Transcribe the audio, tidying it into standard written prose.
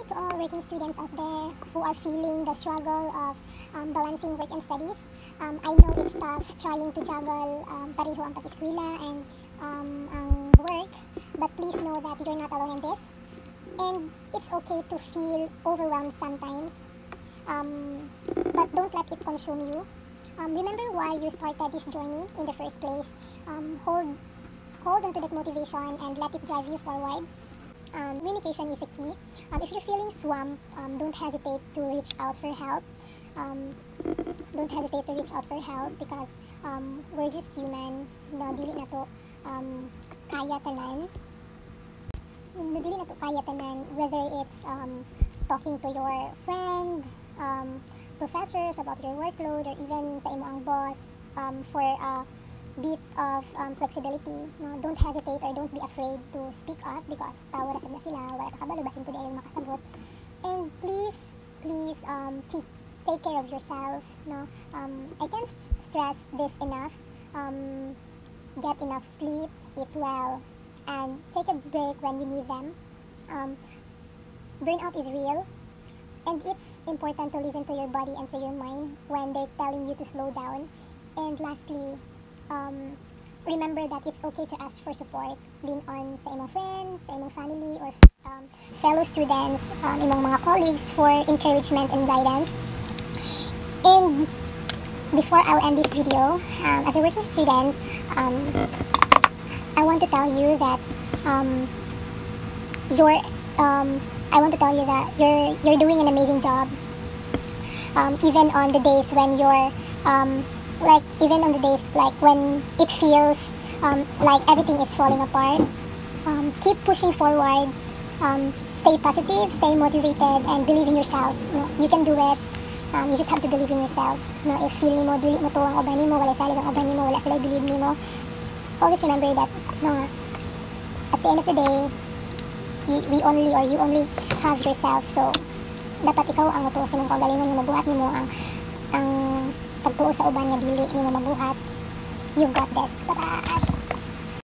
to all working students out there who are feeling the struggle of balancing work and studies. I know it's tough trying to juggle pareho ang pag-eskwela and ang work, but please know that you're not alone in this. And it's okay to feel overwhelmed sometimes, but don't let it consume you. Remember why you started this journey in the first place. Hold on to that motivation and let it drive you forward. Communication is a key. If you're feeling swamped, don't hesitate to reach out for help. Don't hesitate to reach out for help because we're just human. No, dili na to kaya tanan. Dili na to kaya tanan, whether it's talking to your friend, professors about your workload, or even sa imo ang boss for a bit of flexibility. No, don't hesitate or don't be afraid to speak up because tawa ra sad na sila, wala ka kabalo basin pud ay makasagot. And please take care of yourself. No, I can't stress this enough. Get enough sleep, eat well, and take a break when you need them. Burnout is real, and it's important to listen to your body and to your mind when they're telling you to slow down. And lastly, remember that it's okay to ask for support. Lean on sa imong friends, sa imong family, or fellow students, imong mga colleagues for encouragement and guidance. And before I'll end this video, as a working student, I want to tell you that you're doing an amazing job. Even on the days when you're even on the days like when it feels like everything is falling apart, keep pushing forward. Stay positive, stay motivated, and believe in yourself. You can do it. You just have to believe in yourself. If feel nimo dili mo to ang uban nimo, wala salig ang uban nimo, wala sila believe nimo, always remember that at the end of the day, you only have yourself. So dapat ikaw ang matuo sa imong kaugalingon nga mabuhat nimo ang pagtuo sa uban nga dili nimo mabuhat. You've got this. Bye-bye.